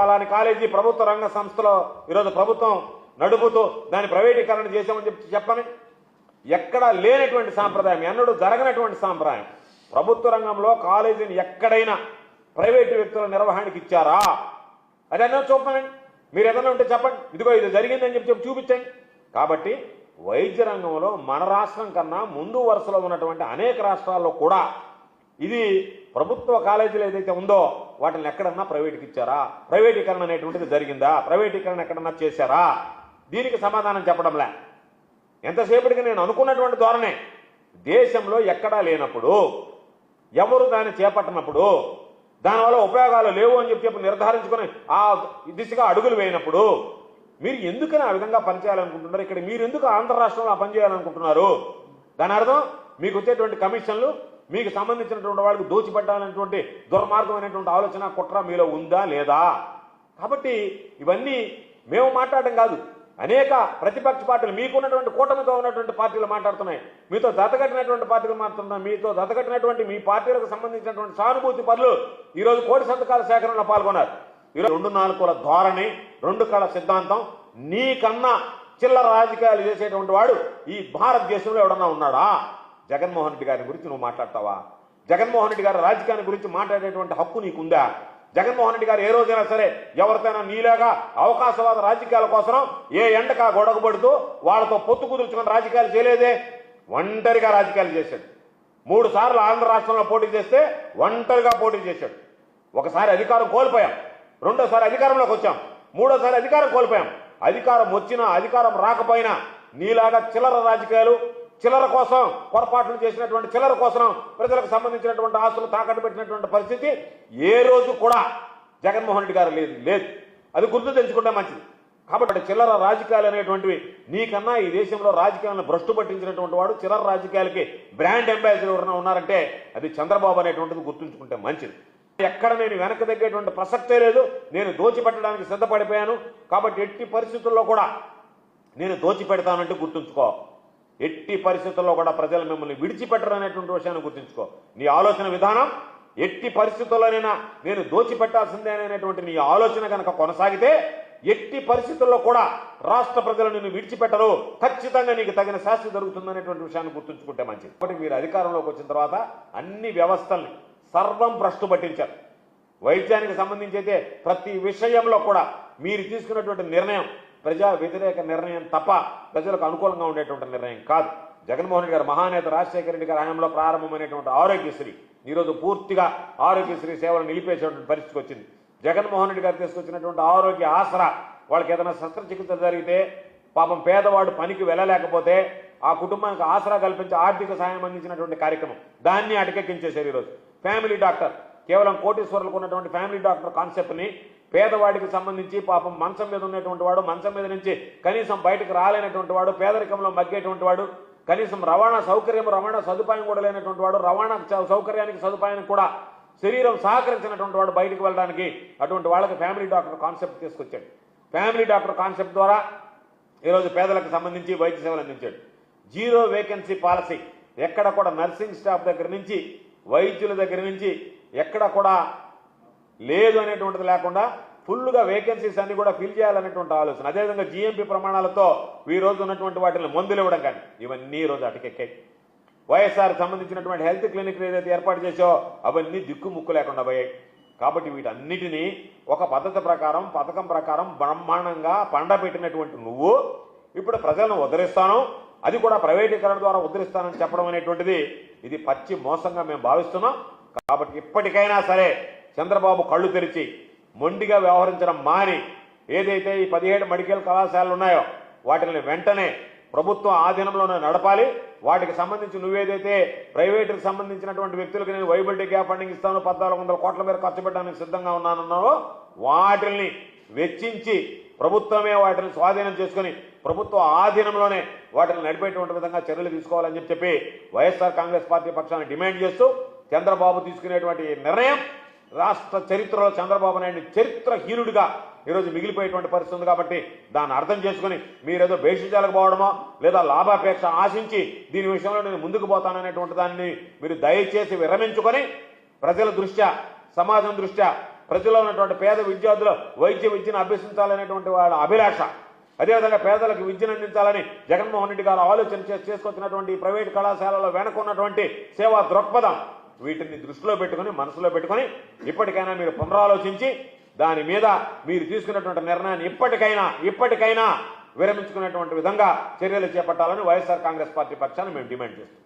పలాని college ప్రభుత్వ రంగ సంస్థలో ఈరోజు ప్రభుత్వం నడుపుతూ దాని ప్రైవేటీకరణ చేసామని చెప్పని ఎక్కడా లేనటువంటి సాంప్రదాయం, ఎన్నడూ జరగనటువంటి సాంప్రదాయం. ప్రభుత్వ రంగంలో కాలేజీని ఎక్కడైనా ప్రైవేటు వ్యక్తుల నిర్వహణకి ఇచ్చారా? అదన్నా చూపండి. మీరు ఏదైనా ఉంటే చెప్పండి, ఇదిగో ఇది జరిగిందని చెప్పి చూపించండి. కాబట్టి వైద్య రంగంలో మన రాష్ట్రం కన్నా ముందు వరుసలో ఉన్నటువంటి అనేక రాష్ట్రాల్లో కూడా ఇది ప్రభుత్వ కాలేజీలు ఏదైతే ఉందో వాటిని ఎక్కడన్నా ప్రైవేట్కి ఇచ్చారా? ప్రైవేటీకరణ అనేటువంటిది జరిగిందా? ప్రైవేటీకరణ ఎక్కడన్నా చేశారా? దీనికి సమాధానం చెప్పడంలే. ఎంతసేపటికి నేను అనుకున్నటువంటి ధోరణే, దేశంలో ఎక్కడా లేనప్పుడు, ఎవరు దాన్ని చేపట్టినప్పుడు, దానివల్ల ఉపయోగాలు లేవు అని చెప్పి నిర్ధారించుకొని ఆ దిశగా అడుగులు వేయినప్పుడు మీరు ఎందుకని ఆ విధంగా పనిచేయాలనుకుంటున్నారు? ఇక్కడ మీరు ఎందుకు ఆంధ్ర రాష్ట్రంలో పనిచేయాలనుకుంటున్నారు? దాని అర్థం మీకు వచ్చేటువంటి కమిషన్లు మీకు సంబంధించినటువంటి వాళ్ళకి దోచిపెట్టాలనేటువంటి దుర్మార్గమైనటువంటి ఆలోచన కుట్ర మీలో ఉందా లేదా? కాబట్టి ఇవన్నీ మేము మాట్లాడడం కాదు, అనేక ప్రతిపక్ష పార్టీలు, మీకున్నటువంటి కూటమితో ఉన్నటువంటి పార్టీలు మాట్లాడుతున్నాయి, మీతో దత్తగట్టినటువంటి పార్టీలు మాట్లాడుతున్నాయి. మీతో దత్తగట్టినటువంటి మీ పార్టీలకు సంబంధించినటువంటి సానుభూతి పనులు ఈరోజు కోటి సంతకాల సేకరణలో పాల్గొన్నారు. ఈరోజు 2 కుల ధోరణి, 2 కళ సిద్ధాంతం, నీకన్నా చిల్లర రాజకీయాలు చేసేటువంటి వాడు ఈ భారతదేశంలో ఎవడన్నా ఉన్నాడా? జగన్మోహన్ రెడ్డి గారి గురించి నువ్వు మాట్లాడతావా? జగన్మోహన్ రెడ్డి గారి రాజకీయాన్ని గురించి మాట్లాడేటువంటి హక్కు నీకుందా? జగన్మోహన్ రెడ్డి గారు ఏ రోజైనా సరే ఎవరికైనా నీలాగా అవకాశవాద రాజకీయాల కోసం ఏ ఎండకా గొడవపడుతూ వాళ్ళతో పొత్తు కుదుర్చుకుని రాజకీయాలు చేయలేదే. ఒంటరిగా రాజకీయాలు చేశాడు. 3 సార్లు ఆంధ్ర రాష్ట్రంలో పోటీ చేస్తే ఒంటరిగా పోటీ చేశాడు. ఒకసారి అధికారం కోల్పోయాం, రెండోసారి అధికారంలోకి వచ్చాం, మూడోసారి అధికారం కోల్పోయాం. అధికారం వచ్చినా అధికారం రాకపోయినా నీలాగా చిల్లర రాజకీయాలు, చిల్లర కోసం పొరపాట్లు చేసినటువంటి చిల్లర కోసం ప్రజలకు సంబంధించినటువంటి ఆస్తులు తాకట్టు పెట్టినటువంటి పరిస్థితి ఏ రోజు కూడా జగన్మోహన్ రెడ్డి గారు లేదు. అది గుర్తు తెచ్చుకుంటే మంచిది. కాబట్టి చిల్లర రాజకీయాలు అనేటువంటివి నీకన్నా ఈ దేశంలో రాజకీయాలను భ్రష్టు పట్టించినటువంటి వాడు, చిల్లర రాజకీయాలకి బ్రాండ్ అంబాసిడర్ ఎవరైనా ఉన్నారంటే అది చంద్రబాబు అనేటువంటిది గుర్తుంచుకుంటే మంచిది. ఎక్కడ నేను వెనక తగ్గేటువంటి ప్రసక్తే లేదు. నేను దోచిపెట్టడానికి సిద్ధపడిపోయాను. కాబట్టి ఎట్టి పరిస్థితుల్లో కూడా నేను దోచిపెడతానంటే గుర్తుంచుకో. ఎట్టి పరిస్థితుల్లో కూడా ప్రజలు మిమ్మల్ని విడిచిపెట్టరు అనేటువంటి విషయాన్ని గుర్తుంచుకో. నీ ఆలోచన విధానం ఎట్టి పరిస్థితుల్లోనైనా నేను దోచిపెట్టాల్సిందే అనేటువంటి నీ ఆలోచన కనుక కొనసాగితే ఎట్టి పరిస్థితుల్లో కూడా రాష్ట్ర ప్రజలు నిన్ను విడిచిపెట్టరు. ఖచ్చితంగా నీకు తగిన శాస్తి జరుగుతుందనేటువంటి విషయాన్ని గుర్తుంచుకుంటే మంచిది. కాబట్టి మీరు అధికారంలోకి వచ్చిన తర్వాత అన్ని వ్యవస్థల్ని సర్వం భ్రష్టు పట్టించారు. వైద్యానికి సంబంధించి అయితే ప్రతి విషయంలో కూడా మీరు తీసుకున్నటువంటి నిర్ణయం ప్రజా వ్యతిరేక నిర్ణయం తప్ప ప్రజలకు అనుకూలంగా ఉండేటువంటి నిర్ణయం కాదు. జగన్మోహన్ రెడ్డి గారు మహానేత రాజశేఖర రెడ్డి గారి హయాంలో ప్రారంభమైనటువంటి ఆరోగ్యశ్రీ ఈరోజు పూర్తిగా ఆరోగ్యశ్రీ సేవలు నిలిపేసేటువంటి పరిస్థితికి వచ్చింది. జగన్మోహన్ రెడ్డి గారు తీసుకొచ్చినటువంటి ఆరోగ్య ఆసరా, వాళ్ళకి ఏదైనా శస్త్రచికిత్స జరిగితే పాపం పేదవాడు పనికి వెళ్ళలేకపోతే ఆ కుటుంబానికి ఆసరా కల్పించి ఆర్థిక సాయం అందించినటువంటి కార్యక్రమం, దాన్ని అటకెక్కించేశారు. ఈరోజు ఫ్యామిలీ డాక్టర్, కేవలం కోటీశ్వరులకు ఉన్నటువంటి ఫ్యామిలీ డాక్టర్ కాన్సెప్ట్ని పేదవాడికి సంబంధించి పాపం మంచం మీద ఉన్నటువంటి వాడు, మంచం మీద నుంచి కనీసం బయటకు రాలేనటువంటి వాడు, పేదరికంలో మగ్గేటువంటి వాడు, కనీసం రవాణా సదుపాయం కూడా లేనటువంటి వాడు, రవాణా సౌకర్యానికి సదుపాయానికి కూడా శరీరం సహకరించినటువంటి వాడు బయటకు వెళ్ళడానికి, అటువంటి వాళ్ళకి ఫ్యామిలీ డాక్టర్ కాన్సెప్ట్ తీసుకొచ్చాడు. ఫ్యామిలీ డాక్టర్ కాన్సెప్ట్ ద్వారా ఈరోజు పేదలకు సంబంధించి వైద్య సేవలు అందించాడు. 0 వేకెన్సీ పాలసీ, ఎక్కడ కూడా నర్సింగ్ స్టాఫ్ దగ్గర నుంచి వైద్యుల దగ్గర నుంచి ఎక్కడ కూడా లేదు అనేటువంటిది లేకుండా ఫుల్గా వేకెన్సీస్ అన్ని కూడా ఫిల్ చేయాలనేటువంటి ఆలోచన. అదేవిధంగా GMP ప్రమాణాలతో ఈ రోజు ఉన్నటువంటి వాటిని మందులు ఇవ్వడం కానీ ఇవన్నీ ఈ రోజు అటకెక్కాయి. వైఎస్ఆర్ సంబంధించినటువంటి హెల్త్ క్లినిక్లు ఏదైతే ఏర్పాటు చేసావో అవన్నీ దిక్కుముక్కు లేకుండా పోయాయి. కాబట్టి వీటన్నిటినీ ఒక పద్ధతి ప్రకారం, పథకం ప్రకారం బ్రహ్మాండంగా పండబెట్టినటువంటి నువ్వు ఇప్పుడు ప్రజలను ఉద్ధరిస్తాను, అది కూడా ప్రైవేటీకరణ ద్వారా ఉద్ధరిస్తానని చెప్పడం అనేటువంటిది ఇది పచ్చి మోసంగా మేము భావిస్తున్నాం. కాబట్టి ఇప్పటికైనా సరే చంద్రబాబు కళ్ళు తెరిచి మొండిగా వ్యవహరించడం మాని ఏదైతే ఈ 17 మెడికల్ కళాశాలలు ఉన్నాయో వాటిని వెంటనే ప్రభుత్వం ఆధీనంలోనే నడపాలి. వాటికి సంబంధించి నువ్వేదైతే ప్రైవేటుకి సంబంధించినటువంటి వ్యక్తులకు నేను వైబిలిటీ గ్యాప్ ఫండింగ్ ఇస్తాను, 1400 కోట్ల మేర ఖర్చు పెట్టడానికి సిద్ధంగా ఉన్నానన్నావో వాటిని వెచ్చించి ప్రభుత్వమే వాటిని స్వాధీనం చేసుకుని ప్రభుత్వ ఆధీనంలోనే వాటిని నడిపేటువంటి విధంగా చర్యలు తీసుకోవాలని చెప్పి వైఎస్ఆర్ కాంగ్రెస్ పార్టీ పక్షాన్ని డిమాండ్ చేస్తూ చంద్రబాబు తీసుకునేటువంటి నిర్ణయం రాష్ట్ర చరిత్రలో చంద్రబాబు నాయుడిని చరిత్రహీనుడిగా ఈరోజు మిగిలిపోయేటువంటి పరిస్థితి ఉంది. కాబట్టి దాన్ని అర్థం చేసుకుని మీరేదో భేషజాలకు పోవడమో లేదా లాభాపేక్ష ఆశించి దీని విషయంలో నేను ముందుకు పోతాననేటువంటి దాన్ని మీరు దయచేసి విరమించుకొని ప్రజల దృష్ట్యా, సమాజం దృష్ట్యా, ప్రజల్లో ఉన్నటువంటి పేద విద్యార్థులు వైద్య విద్యను అభ్యసించాలనేటువంటి వాళ్ళ అభిలాష, అదేవిధంగా పేదలకు విద్యను అందించాలని జగన్మోహన్ రెడ్డి గారు ఆలోచన చేసుకొచ్చినటువంటి ప్రైవేటు కళాశాలలో వెనకున్నటువంటి సేవా దృక్పథం, వీటిని దృష్టిలో పెట్టుకుని మనసులో పెట్టుకుని ఇప్పటికైనా మీరు పునరాలోచించి దాని మీద మీరు తీసుకున్నటువంటి నిర్ణయాన్ని ఇప్పటికైనా విరమించుకునేటువంటి విధంగా చర్యలు చేపట్టాలని వైఎస్ఆర్ కాంగ్రెస్ పార్టీ పక్షాన్ని మేము డిమాండ్ చేస్తాం.